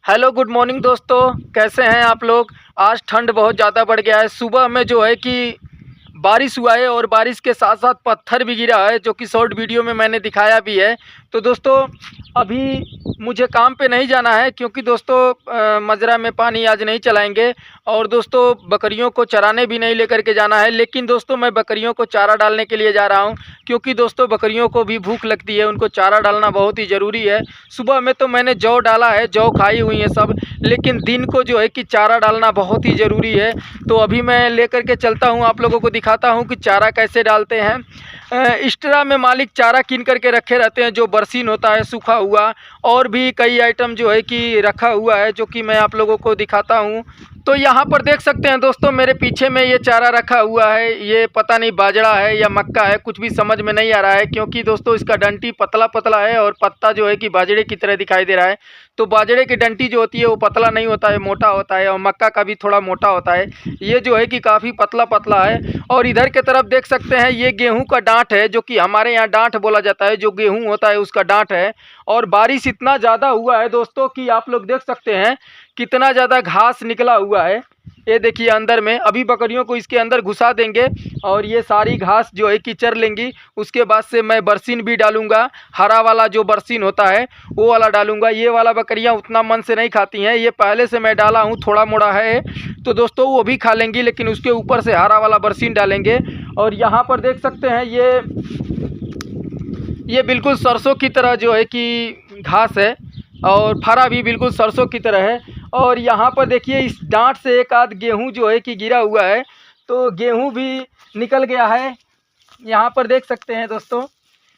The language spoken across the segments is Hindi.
हेलो गुड मॉर्निंग दोस्तों, कैसे हैं आप लोग। आज ठंड बहुत ज़्यादा बढ़ गया है। सुबह में जो है कि बारिश हुआ है और बारिश के साथ साथ पत्थर भी गिरा है, जो कि शॉर्ट वीडियो में मैंने दिखाया भी है। तो दोस्तों अभी मुझे काम पे नहीं जाना है, क्योंकि दोस्तों मजरा में पानी आज नहीं चलाएंगे। और दोस्तों बकरियों को चराने भी नहीं लेकर के जाना है, लेकिन दोस्तों मैं बकरियों को चारा डालने के लिए जा रहा हूँ, क्योंकि दोस्तों बकरियों को भी भूख लगती है, उनको चारा डालना बहुत ही ज़रूरी है। सुबह में तो मैंने जौ डाला है, जौ खाई हुई है सब, लेकिन दिन को जो है कि चारा डालना बहुत ही ज़रूरी है। तो अभी मैं लेकर के चलता हूँ, आप लोगों को दिखाता हूँ कि चारा कैसे डालते हैं। एक्स्ट्रा में मालिक चारा किन करके रखे रहते हैं, जो बरसीन होता है सूखा हुआ, और भी कई आइटम जो है कि रखा हुआ है, जो कि मैं आप लोगों को दिखाता हूँ। तो यहाँ पर देख सकते हैं दोस्तों, मेरे पीछे में ये चारा रखा हुआ है। ये पता नहीं बाजरा है या मक्का है, कुछ भी समझ में नहीं आ रहा है, क्योंकि दोस्तों इसका डंटी पतला पतला है और पत्ता जो है कि बाजरे की तरह दिखाई दे रहा है। तो बाजरे की डंटी जो होती है वो पतला नहीं होता है, मोटा होता है, और मक्का का भी थोड़ा मोटा होता है। ये जो है कि काफ़ी पतला पतला है। और इधर के तरफ देख सकते हैं, ये गेहूं का डांठ है, जो कि हमारे यहाँ डांठ बोला जाता है, जो गेहूं होता है उसका डांठ है। और बारिश इतना ज़्यादा हुआ है दोस्तों कि आप लोग देख सकते हैं कितना ज़्यादा घास निकला हुआ है। ये देखिए अंदर में, अभी बकरियों को इसके अंदर घुसा देंगे और ये सारी घास जो है कि चर लेंगी। उसके बाद से मैं बरसीन भी डालूंगा, हरा वाला जो बरसीन होता है वो वाला डालूंगा। ये वाला बकरियां उतना मन से नहीं खाती हैं, ये पहले से मैं डाला हूँ, थोड़ा मोड़ा है, तो दोस्तों वो भी खा लेंगी, लेकिन उसके ऊपर से हरा वाला बरसीन डालेंगे। और यहाँ पर देख सकते हैं ये बिल्कुल सरसों की तरह जो है कि घास है, और फरा भी बिल्कुल सरसों की तरह है। और यहाँ पर देखिए इस डांठ से एक आध गेहूं जो है कि गिरा हुआ है, तो गेहूं भी निकल गया है। यहाँ पर देख सकते हैं दोस्तों,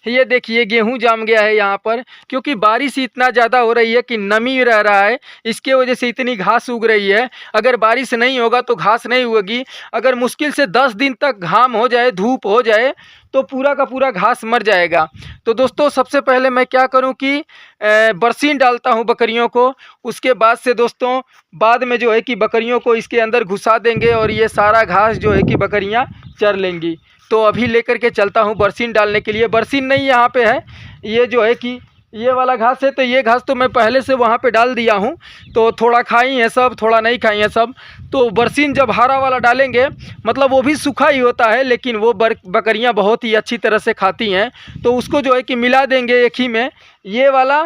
ये देखिए गेहूं जाम गया है यहाँ पर, क्योंकि बारिश इतना ज़्यादा हो रही है कि नमी रह रहा है, इसके वजह से इतनी घास उग रही है। अगर बारिश नहीं होगा तो घास नहीं उगेगी। अगर मुश्किल से 10 दिन तक घाम हो जाए, धूप हो जाए, तो पूरा का पूरा घास मर जाएगा। तो दोस्तों सबसे पहले मैं क्या करूं कि बरसीन डालता हूं बकरियों को। उसके बाद से दोस्तों बाद में जो है कि बकरियों को इसके अंदर घुसा देंगे और ये सारा घास जो है कि बकरियां चर लेंगी। तो अभी लेकर के चलता हूँ बरसीन डालने के लिए। बरसीन नहीं यहाँ पे है, ये जो है कि ये वाला घास है, तो ये घास तो मैं पहले से वहाँ पे डाल दिया हूँ। तो थोड़ा खाई है सब, थोड़ा नहीं खाई है सब। तो बरसीन जब हरा वाला डालेंगे, मतलब वो भी सूखा ही होता है, लेकिन वो बकरियाँ बहुत ही अच्छी तरह से खाती हैं। तो उसको जो है कि मिला देंगे एक ही में, ये वाला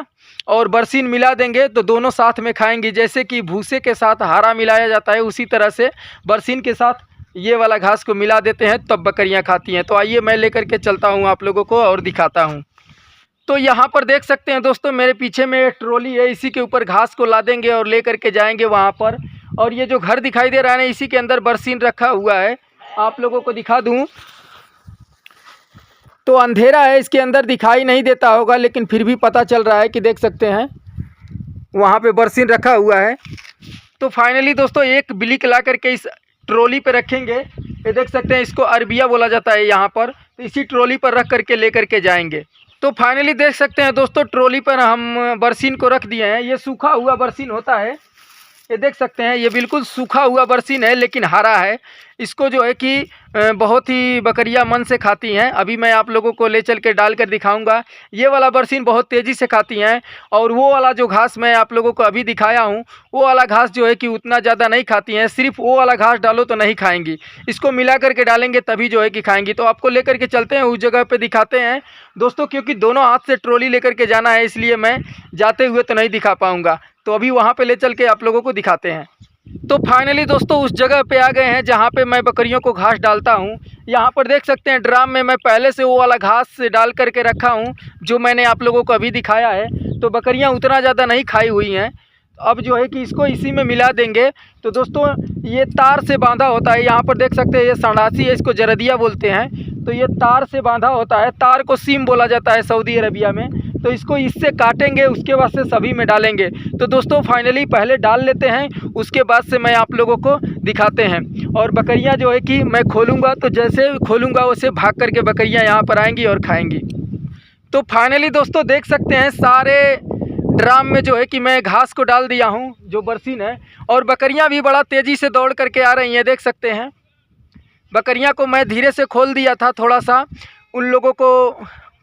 और बरसीन मिला देंगे, तो दोनों साथ में खाएंगी। जैसे कि भूसे के साथ हरा मिलाया जाता है, उसी तरह से बरसीन के साथ ये वाला घास को मिला देते हैं, तब बकरियां खाती हैं। तो आइए मैं लेकर के चलता हूं आप लोगों को और दिखाता हूं। तो यहाँ पर देख सकते हैं दोस्तों, मेरे पीछे में एक ट्रॉली है, इसी के ऊपर घास को लादेंगे और लेकर के जाएंगे वहाँ पर। और ये जो घर दिखाई दे रहा है ना, इसी के अंदर बरसीन रखा हुआ है, आप लोगों को दिखा दूँ। तो अंधेरा है, इसके अंदर दिखाई नहीं देता होगा, लेकिन फिर भी पता चल रहा है कि देख सकते हैं वहाँ पे बरसीन रखा हुआ है। तो फाइनली दोस्तों एक बिलिक ला करके इस ट्रॉली पे रखेंगे। ये देख सकते हैं, इसको अरबिया बोला जाता है यहाँ पर। तो इसी ट्रॉली पर रख करके लेकर के जाएंगे। तो फाइनली देख सकते हैं दोस्तों, ट्रॉली पर हम बरसीन को रख दिए हैं। ये सूखा हुआ बरसीन होता है, ये देख सकते हैं, ये बिल्कुल सूखा हुआ बरसीन है, लेकिन हरा है। इसको जो है कि बहुत ही बकरियां मन से खाती हैं। अभी मैं आप लोगों को ले चल के डाल कर दिखाऊंगा। ये वाला बरसीन बहुत तेज़ी से खाती हैं, और वो वाला जो घास मैं आप लोगों को अभी दिखाया हूँ, वो वाला घास जो है कि उतना ज़्यादा नहीं खाती हैं। सिर्फ वो वाला घास डालो तो नहीं खाएंगी, इसको मिला करके डालेंगे तभी जो है कि खाएंगी। तो आपको लेकर के चलते हैं, उस जगह पर दिखाते हैं दोस्तों, क्योंकि दोनों हाथ से ट्रॉली लेकर के जाना है, इसलिए मैं जाते हुए तो नहीं दिखा पाऊँगा। तो अभी वहाँ पे ले चल के आप लोगों को दिखाते हैं। तो फाइनली दोस्तों उस जगह पे आ गए हैं जहाँ पे मैं बकरियों को घास डालता हूँ। यहाँ पर देख सकते हैं ड्राम में मैं पहले से वो वाला घास डाल करके रखा हूँ, जो मैंने आप लोगों को अभी दिखाया है। तो बकरियाँ उतना ज़्यादा नहीं खाई हुई हैं। अब जो है कि इसको इसी में मिला देंगे। तो दोस्तों ये तार से बांधा होता है, यहाँ पर देख सकते हैं ये संडासी है, इसको जरदिया बोलते हैं। तो ये तार से बांधा होता है, तार को सीम बोला जाता है सऊदी अरबिया में। तो इसको इससे काटेंगे, उसके बाद से सभी में डालेंगे। तो दोस्तों फाइनली पहले डाल लेते हैं, उसके बाद से मैं आप लोगों को दिखाते हैं। और बकरियां जो है कि मैं खोलूँगा, तो जैसे खोलूँगा वैसे भाग करके बकरियां यहाँ पर आएंगी और खाएंगी। तो फाइनली दोस्तों देख सकते हैं सारे ड्राम में जो है कि मैं घास को डाल दिया हूँ, जो बरसीन है। और बकरियां भी बड़ा तेज़ी से दौड़ करके आ रही हैं, देख सकते हैं। बकरियां को मैं धीरे से खोल दिया था थोड़ा सा, उन लोगों को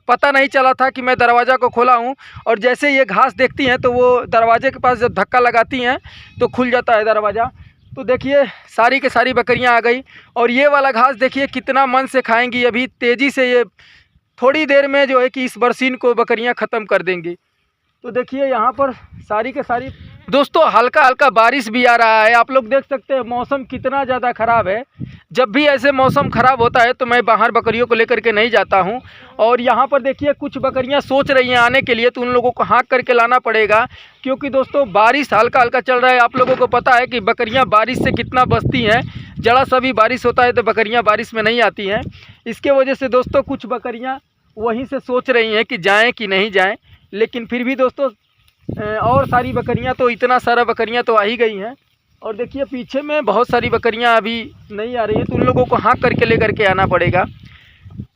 पता नहीं चला था कि मैं दरवाज़ा को खोला हूँ, और जैसे ये घास देखती हैं तो वो दरवाजे के पास जब धक्का लगाती हैं तो खुल जाता है दरवाज़ा। तो देखिए सारी की सारी बकरियां आ गई, और ये वाला घास देखिए कितना मन से खाएंगी। अभी तेज़ी से ये थोड़ी देर में जो है कि इस बरसीन को बकरियां ख़त्म कर देंगी। तो देखिए यहाँ पर सारी के सारी दोस्तों हल्का हल्का बारिश भी आ रहा है। आप लोग देख सकते हैं मौसम कितना ज़्यादा ख़राब है। जब भी ऐसे मौसम ख़राब होता है तो मैं बाहर बकरियों को लेकर के नहीं जाता हूं। और यहाँ पर देखिए कुछ बकरियां सोच रही हैं आने के लिए, तो उन लोगों को हाँक करके लाना पड़ेगा, क्योंकि दोस्तों बारिश हल्का हल्का चल रहा है। आप लोगों को पता है कि बकरियाँ बारिश से कितना बचती हैं। ज़रा सा भी बारिश होता है तो बकरियाँ बारिश में नहीं आती हैं। इसके वजह से दोस्तों कुछ बकरियाँ वहीं से सोच रही हैं कि जाएँ कि नहीं जाएँ, लेकिन फिर भी दोस्तों और सारी बकरियां तो इतना सारा बकरियां तो आ ही गई हैं। और देखिए पीछे में बहुत सारी बकरियां अभी नहीं आ रही हैं, तो उन लोगों को हाँक करके लेकर के आना पड़ेगा।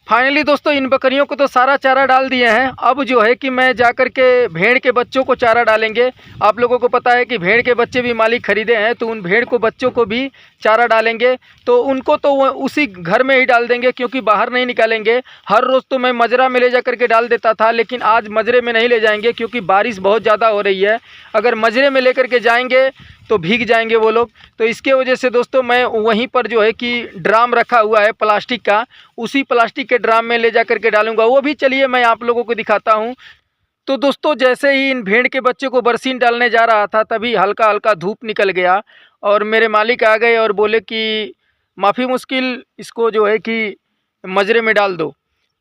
फाइनली दोस्तों इन बकरियों को तो सारा चारा डाल दिए हैं। अब जो है कि मैं जा कर के भेड़ के बच्चों को चारा डालेंगे। आप लोगों को पता है कि भेड़ के बच्चे भी मालिक खरीदे हैं, तो उन भेड़ को बच्चों को भी चारा डालेंगे। तो उनको तो वो उसी घर में ही डाल देंगे, क्योंकि बाहर नहीं निकालेंगे। हर रोज़ तो मैं मजरा में ले जा करके डाल देता था, लेकिन आज मजरे में नहीं ले जाएंगे क्योंकि बारिश बहुत ज़्यादा हो रही है। अगर मजरे में ले करके जाएंगे तो भीग जाएंगे वो लोग। तो इसके वजह से दोस्तों मैं वहीं पर जो है कि ड्राम रखा हुआ है प्लास्टिक का, उसी प्लास्टिक के ड्राम में ले जा करके डालूंगा। वो भी चलिए मैं आप लोगों को दिखाता हूं। तो दोस्तों जैसे ही इन भेड़ के बच्चे को बरसीन डालने जा रहा था, तभी हल्का हल्का धूप निकल गया और मेरे मालिक आ गए और बोले कि माफ़ी मुश्किल इसको जो है कि मजरे में डाल दो।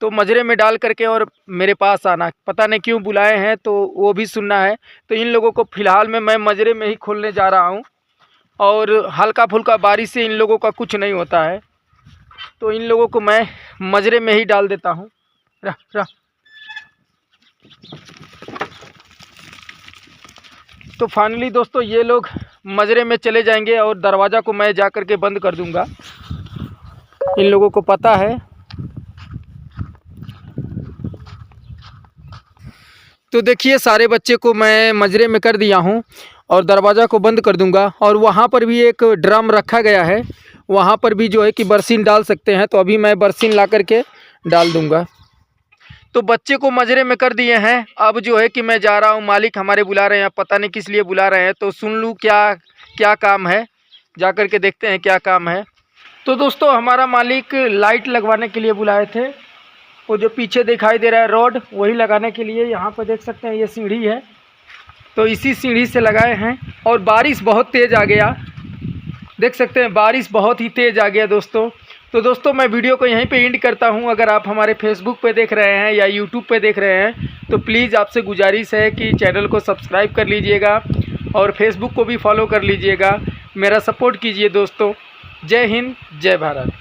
तो मजरे में डाल करके और मेरे पास आना, पता नहीं क्यों बुलाए हैं, तो वो भी सुनना है। तो इन लोगों को फ़िलहाल में मैं मजरे में ही खोलने जा रहा हूँ, और हल्का फुल्का बारिश से इन लोगों का कुछ नहीं होता है, तो इन लोगों को मैं मजरे में ही डाल देता हूँ। तो फाइनली दोस्तों ये लोग मजरे में चले जाएंगे और दरवाज़ा को मैं जा कर के बंद कर दूँगा। इन लोगों को पता है। तो देखिए सारे बच्चे को मैं मजरे में कर दिया हूँ और दरवाज़ा को बंद कर दूंगा। और वहाँ पर भी एक ड्रम रखा गया है, वहाँ पर भी जो है कि बरसीन डाल सकते हैं। तो अभी मैं बरसीन ला करके डाल दूंगा। तो बच्चे को मजरे में कर दिए हैं। अब जो है कि मैं जा रहा हूँ, मालिक हमारे बुला रहे हैं, पता नहीं किस लिए बुला रहे हैं। तो सुन लूँ क्या क्या काम है, जा कर के देखते हैं क्या काम है। तो दोस्तों हमारा मालिक लाइट लगवाने के लिए बुलाए थे। वो जो पीछे दिखाई दे रहा है रोड, वही लगाने के लिए। यहाँ पर देख सकते हैं ये सीढ़ी है, तो इसी सीढ़ी से लगाए हैं। और बारिश बहुत तेज़ आ गया, देख सकते हैं बारिश बहुत ही तेज़ आ गया दोस्तों। तो दोस्तों मैं वीडियो को यहीं पे एंड करता हूं। अगर आप हमारे फेसबुक पे देख रहे हैं या यूट्यूब पे देख रहे हैं, तो प्लीज़ आपसे गुजारिश है कि चैनल को सब्सक्राइब कर लीजिएगा और फेसबुक को भी फॉलो कर लीजिएगा। मेरा सपोर्ट कीजिए दोस्तों। जय हिंद, जय भारत।